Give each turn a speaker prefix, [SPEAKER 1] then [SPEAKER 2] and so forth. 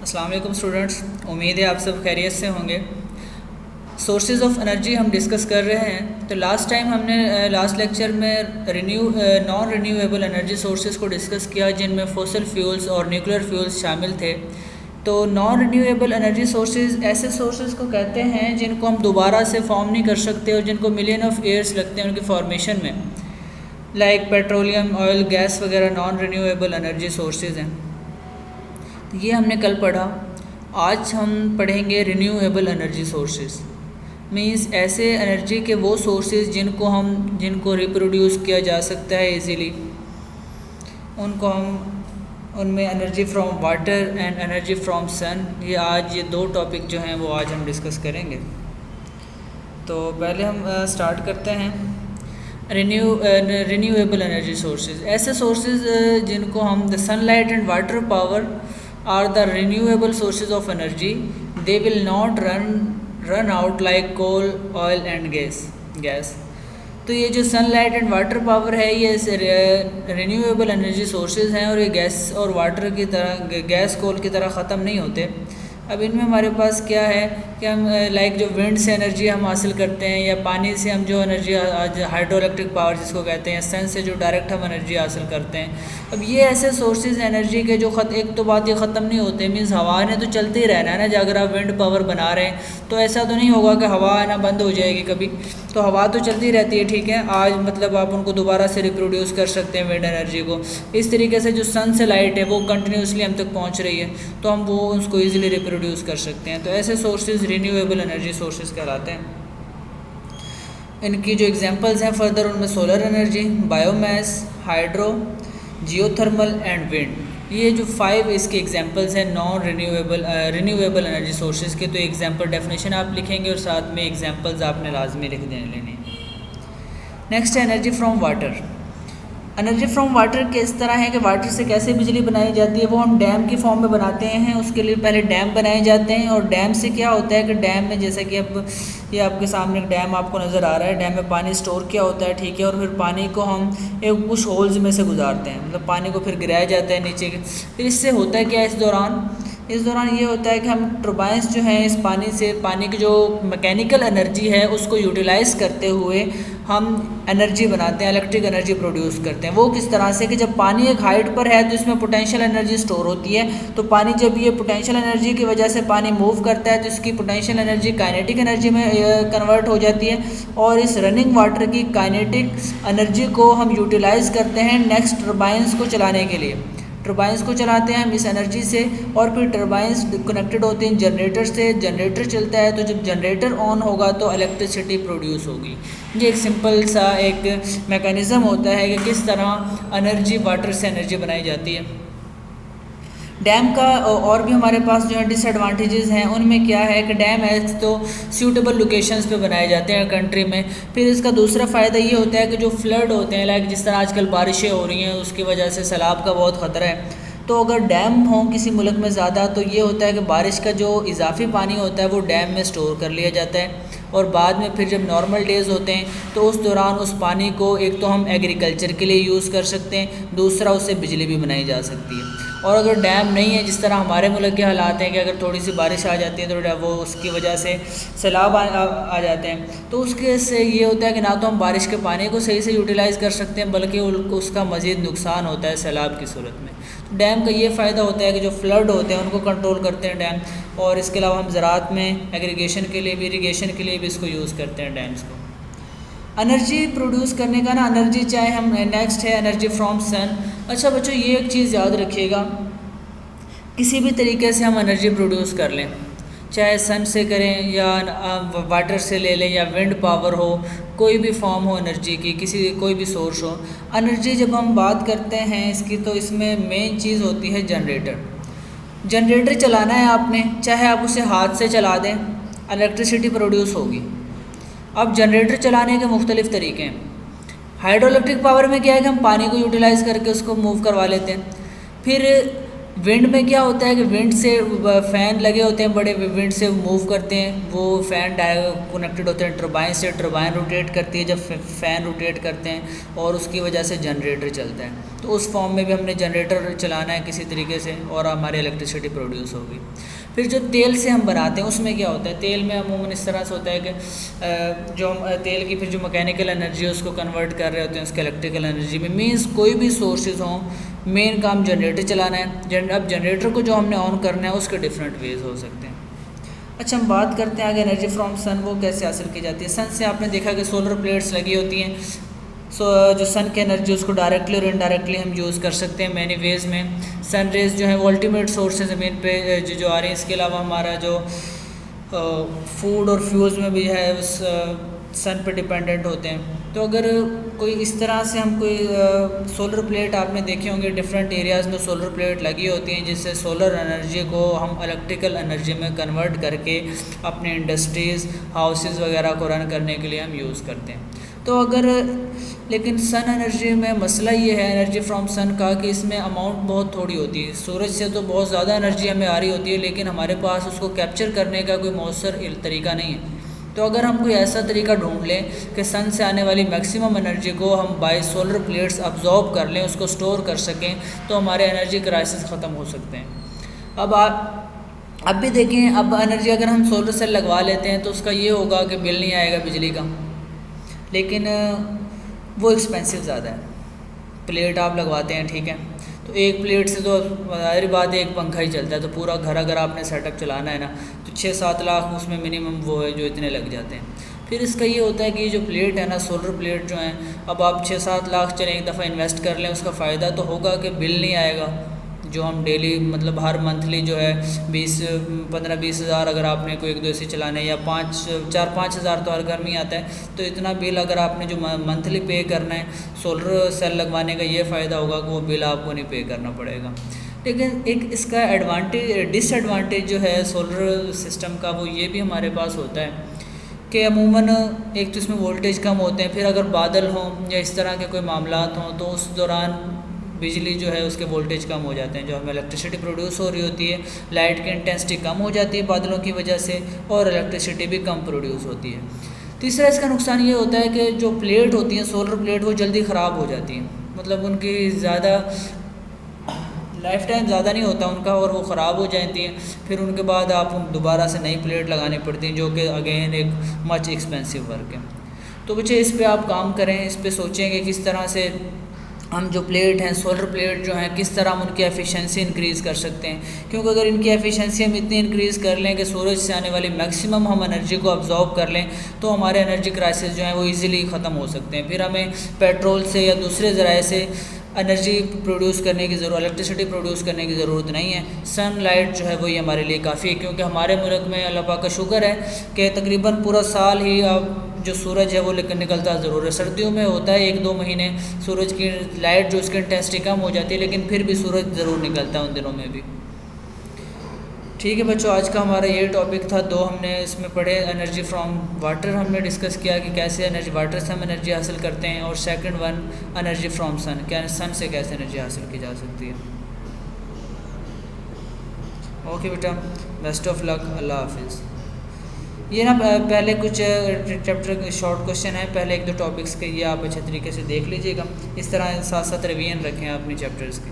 [SPEAKER 1] अस्सलाम वालेकुम स्टूडेंट्स, उम्मीद है आप सब खैरियत से होंगे। सोर्सेज ऑफ एनर्जी हम डिस्कस कर रहे हैं। तो लास्ट टाइम हमने लास्ट लेक्चर में नॉन रिन्यूएबल एनर्जी सोर्सेज को डिस्कस किया, जिनमें फॉसिल फ्यूल्स और न्यूक्लियर फ्यूल्स शामिल थे। तो नॉन रिन्यूएबल एनर्जी सोर्सेज ऐसे सोर्सेज को कहते हैं जिनको हम दोबारा से फॉर्म नहीं कर सकते और जिनको मिलियन ऑफ ईयर्स लगते हैं उनकी फॉर्मेशन में, लाइक पेट्रोलियम, ऑयल, गैस वगैरह नॉन रिन्यूएबल एनर्जी सोर्सेज हैं। ये हमने कल पढ़ा। आज हम पढ़ेंगे रिन्यूएबल एनर्जी सोर्सेज। मींस ऐसे एनर्जी के वो सोर्सेज जिनको रिप्रोड्यूस किया जा सकता है इजीली, उनमें energy from water and energy from sun. ये दो टॉपिक जो हैं वो आज हम डिस्कस करेंगे। तो पहले हम स्टार्ट करते हैं। रिन्यूएबल एनर्जी सोर्सेज ऐसे सोर्सेज जिनको हम the sunlight and water power are the renewable sources of energy. They will not run out like coal, oil and gas. तो ये जो सनलाइट एंड वाटर पावर है ये रिन्यूएबल एनर्जी सोर्सेज हैं और ये गैस और वाटर की तरह, गैस कोल की तरह ख़त्म नहीं होते। अब इनमें हमारे पास क्या है कि हम लाइक जो विंड से एनर्जी हम हासिल करते हैं, या पानी से हम जो एनर्जी हाइड्रो इलेक्ट्रिक पावर जिसको कहते हैं, या सन से जो डायरेक्ट हम एनर्जी हासिल करते हैं। अब ये ऐसे सोर्सेज एनर्जी के जो एक तो बात ये ख़त्म नहीं होते। मीन्स हवा ने तो चलते ही रहना है ना। जो अगर आप विंड पावर बना रहे हैं तो ऐसा तो नहीं होगा कि हवा ना बंद हो जाएगी कभी। तो हवा तो चलती रहती है, ठीक है। आज मतलब आप उनको दोबारा से रिप्रोड्यूस कर सकते हैं विंड एनर्जी को। इस तरीके से जो सन से लाइट है वो कंटिन्यूसली हम तक पहुँच रही है, तो हम वो उसको ईज़िली रिप्रोड्यूस कर सकते हैं। तो ऐसे सोर्सेज रिन्यूएबल एनर्जी सोर्सेज कहलाते हैं। इनकी जो एग्जांपल्स हैं फर्दर, उनमें solar energy, biomass, hydro, geothermal and wind. ये जो 5 इसके एग्जांपल्स हैं नॉन रिन्यूएबल एनर्जी सोर्सेज के। तो एग्जांपल डेफिनेशन आप लिखेंगे और साथ में एग्जांपल्स आपने लाजमी लिख लेने। नेक्स्ट है energy from water. Energy from water के इस तरह है कि वाटर से कैसे बिजली बनाई जाती है, वो हम डैम की फॉर्म में बनाते हैं। उसके लिए पहले डैम बनाए जाते हैं, और डैम से क्या होता है कि डैम में, जैसे कि अब ये आपके सामने एक डैम आपको नज़र आ रहा है, डैम में पानी स्टोर किया होता है, ठीक है। और फिर पानी को हम एक कुछ होल्स में से गुजारते हैं, मतलब पानी को फिर गिराया जाता है नीचे। फिर इससे होता है क्या, इस दौरान ये होता है कि हम टर्बाइंस जो हैं इस पानी की जो मैकेनिकल एनर्जी है उसको यूटिलाइज़ करते हुए हम एनर्जी बनाते हैं, इलेक्ट्रिक एनर्जी प्रोड्यूस करते हैं। वो किस तरह से कि जब पानी एक हाइट पर है तो इसमें पोटेंशियल एनर्जी स्टोर होती है। तो पानी जब ये पोटेंशियल एनर्जी की वजह से पानी मूव करता है तो इसकी पोटेंशियल एनर्जी काइनेटिक एनर्जी में कन्वर्ट हो जाती है, और इस रनिंग वाटर की काइनेटिक एनर्जी को हम यूटिलाइज़ करते हैं नेक्स्ट टर्बाइंस को चलाने के लिए। टर्बाइंस को चलाते हैं हम इस एनर्जी से, और फिर टर्बाइंस कनेक्टेड होते हैं जनरेटर से। जनरेटर चलता है तो जब जनरेटर ऑन होगा तो इलेक्ट्रिसिटी प्रोड्यूस होगी। ये एक सिंपल सा एक मैकेनिज़्म होता है कि किस तरह एनर्जी, वाटर से एनर्जी बनाई जाती है। डैम का और भी हमारे पास जो है डिसएडवांटेजेस हैं। उनमें क्या है कि डैम है तो सूटेबल लोकेशंस पे बनाए जाते हैं कंट्री में। फिर इसका दूसरा फ़ायदा ये होता है कि जो फ्लड होते हैं, लाइक जिस तरह आजकल बारिशें हो रही हैं उसकी वजह से सैलाब का बहुत ख़तरा है। तो अगर डैम हो किसी मुल्क में ज़्यादा, तो ये होता है कि बारिश का जो इजाफी पानी होता है वो डैम में स्टोर कर लिया जाता है, और बाद में फिर जब नॉर्मल डेज़ होते हैं तो उस दौरान उस पानी को एक तो हम एग्रीकल्चर के लिए यूज़ कर सकते हैं, दूसरा उससे बिजली भी बनाई जा सकती है। और अगर डैम नहीं है, जिस तरह हमारे मुल्क के हालात हैं कि अगर थोड़ी सी बारिश आ जाती है तो वो उसकी वजह से सैलाब आ जाते हैं, तो उसके से ये होता है कि ना तो हम बारिश के पानी को सही से यूटिलाइज़ कर सकते हैं, बल्कि उसका मज़ीद नुकसान होता है सैलाब की सूरत में। तो डैम का ये फ़ायदा होता है कि जो फ्लड होते हैं उनको कंट्रोल करते हैं डैम, और इसके अलावा हम ज़राअत में एग्रीगेशन के लिए भी, इरीगेशन के लिए भी इसको यूज़ करते हैं डैम्स को। एनर्जी प्रोड्यूस करने का ना, एनर्जी चाहे हम, नेक्स्ट है एनर्जी फ्रॉम सन। अच्छा बच्चों, ये एक चीज़ याद रखिएगा, किसी भी तरीके से हम एनर्जी प्रोड्यूस कर लें, चाहे सन से करें या वाटर से ले लें या विंड पावर हो, कोई भी फॉर्म हो एनर्जी की, कोई भी सोर्स हो। एनर्जी जब हम बात करते हैं इसकी, तो इसमें मेन चीज़ होती है जनरेटर। जनरेटर चलाना है आपने, चाहे आप उसे हाथ से चला दें, इलेक्ट्रिसिटी प्रोड्यूस होगी। अब जनरेटर चलाने के मुख्तलिफ़ तरीके हैं। हाइड्रो इलेक्ट्रिक पावर में क्या है कि हम पानी को यूटिलाइज़ करके उसको मूव करवा लेते हैं। फिर विंड में क्या होता है कि विंड से फ़ैन लगे होते हैं बड़े, विंड से मूव करते हैं, वो फ़ैन कनेक्टेड होते हैं टरबाइन से, टरबाइन रोटेट करती है जब फ़ैन रोटेट करते हैं और उसकी वजह से जनरेटर चलता है। तो उस फॉर्म में भी हमने जनरेटर चलाना है किसी तरीके से और हमारी इलेक्ट्रिसिटी प्रोड्यूस होगी। फिर जो तेल से हम बनाते हैं उसमें क्या होता है, तेल में अमूमन इस तरह से होता है कि जो हम तेल की फिर जो मैकेनिकल एनर्जी है उसको कन्वर्ट कर रहे होते हैं उसके इलेक्ट्रिकल एनर्जी में। मीन्स कोई भी सोर्सेज हों, मेन काम जनरेटर चलाना है। अब जनरेटर को जो हमने ऑन करना है उसके डिफरेंट वेज हो सकते हैं। अच्छा, हम बात करते हैं आगे एनर्जी फ्रॉम सन वो कैसे हासिल की जाती है। सन से आपने देखा कि सोलर प्लेट्स लगी होती हैं। जो सन की एनर्जी उसको डायरेक्टली और इनडायरेक्टली हम यूज़ कर सकते हैं मैनी वेज में। सन रेज जो है वो अल्टीमेट सोर्स है ज़मीन पे जो आ रही है। इसके अलावा हमारा जो फूड और फ्यूल्स में भी है उस सन पे डिपेंडेंट होते हैं। तो अगर कोई इस तरह से हम कोई सोलर प्लेट आपने देखे होंगे डिफरेंट एरियाज़ में सोलर प्लेट लगी होती हैं जिससे सोलर एनर्जी को हम इलेक्ट्रिकल एनर्जी में कन्वर्ट करके अपने इंडस्ट्रीज़ हाउसेस वगैरह को रन करने के लिए हम यूज़ करते हैं। तो अगर लेकिन सन एनर्जी में मसला ये है एनर्जी फ्रॉम सन का कि इसमें अमाउंट बहुत थोड़ी होती है। सूरज से तो बहुत ज़्यादा एनर्जी हमें आ रही होती है लेकिन हमारे पास उसको कैप्चर करने का कोई मौसर तरीका नहीं है। तो अगर हम कोई ऐसा तरीका ढूंढ लें कि सन से आने वाली मैक्सिमम एनर्जी को हम बाय सोलर प्लेट्स अब्जॉर्ब कर लें, उसको स्टोर कर सकें, तो हमारे एनर्जी क्राइसिस ख़त्म हो सकते हैं। अब भी देखें, अब एनर्जी अगर हम सोलर सेल लगवा लेते हैं तो उसका ये होगा कि बिल नहीं आएगा बिजली का, लेकिन वो एक्सपेंसिव ज़्यादा है। प्लेट आप लगवाते हैं, ठीक है, तो एक प्लेट से तो ज़ाहिर बात है एक पंखा ही चलता है। तो पूरा घर अगर आपने सेटअप चलाना है ना तो 6-7 लाख उसमें मिनिमम वो है जो इतने लग जाते हैं। फिर इसका ये होता है कि जो प्लेट है ना, सोलर प्लेट जो है, अब आप 6-7 लाख चलें एक दफ़ा इन्वेस्ट कर लें, उसका फ़ायदा तो होगा कि बिल नहीं आएगा। जो हम डेली मतलब हर मंथली जो है 15-20 हज़ार अगर आपने कोई 1-2 ऐसे चलाने या 4-5 हज़ार तो हर घर में आता है, तो इतना बिल अगर आपने जो मंथली पे करना है, सोलर सेल लगवाने का ये फ़ायदा होगा कि वो बिल आपको नहीं पे करना पड़ेगा। लेकिन एक इसका डिसएडवांटेज जो है सोलर सिस्टम का वो ये भी हमारे पास होता है कि अमूमन एक तो इसमें वोल्टेज कम होते हैं, फिर अगर बादल हों या इस तरह के कोई मामलात हों तो उस दौरान बिजली जो है उसके वोल्टेज कम हो जाते हैं, जो हमें इलेक्ट्रिसिटी प्रोड्यूस हो रही होती है, लाइट की इंटेंसिटी कम हो जाती है बादलों की वजह से और इलेक्ट्रिसिटी भी कम प्रोड्यूस होती है। तीसरा इसका नुकसान ये होता है कि जो प्लेट होती हैं सोलर प्लेट वो जल्दी ख़राब हो जाती हैं, मतलब उनकी ज़्यादा लाइफ टाइम ज़्यादा नहीं होता उनका और वो ख़राब हो जाती हैं। फिर उनके बाद आप दोबारा से नई प्लेट लगानी पड़ती हैं जो कि अगेन एक मच एक्सपेंसिव वर्क है। तो बच्चे इस पे आप काम करें, इस पे सोचेंगे किस तरह से हम जो प्लेट हैं सोलर प्लेट जो हैं किस तरह हम उनकी एफिशिएंसी इंक्रीज़ कर सकते हैं, क्योंकि अगर इनकी एफिशिएंसी हम इतनी इंक्रीज़ कर लें कि सूरज से आने वाली मैक्सिमम हम एनर्जी को अब्जॉर्ब कर लें तो हमारे एनर्जी क्राइसिस जो हैं वो इजीली ख़त्म हो सकते हैं। फिर हमें पेट्रोल से या दूसरे ज़राए से एनर्जी प्रोड्यूस करने की ज़रूरत, इलेक्ट्रिसिटी प्रोड्यूस करने की ज़रूरत नहीं है। सनलाइट जो है वही हमारे लिए काफ़ी है, क्योंकि हमारे मुल्क में अल्लाह पाक का शुक्र है कि तकरीबन पूरा साल ही अब जो सूरज है वो निकलता ज़रूर है। सर्दियों में होता है 1-2 महीने सूरज की लाइट जो उसकी इंटेंसिटी कम हो जाती है, लेकिन फिर भी सूरज ज़रूर निकलता है उन दिनों में भी। ठीक है बच्चों, आज का हमारा ये टॉपिक था। 2 हमने इसमें पढ़े, एनर्जी फ्रॉम वाटर हमने डिस्कस किया कि कैसे एनर्जी वाटर से हम एनर्जी हासिल करते हैं, और second one energy from sun, क्या सन से कैसे एनर्जी हासिल की जा सकती है। ओके बेटा, बेस्ट ऑफ लक, अल्लाह हाफिज़। ये ना पहले कुछ चैप्टर शॉर्ट क्वेश्चन है, पहले 1-2 टॉपिक्स के, ये आप अच्छे तरीके से देख लीजिएगा। इस तरह साथ साथ रिवीजन रखें अपनी चैप्टर्स की।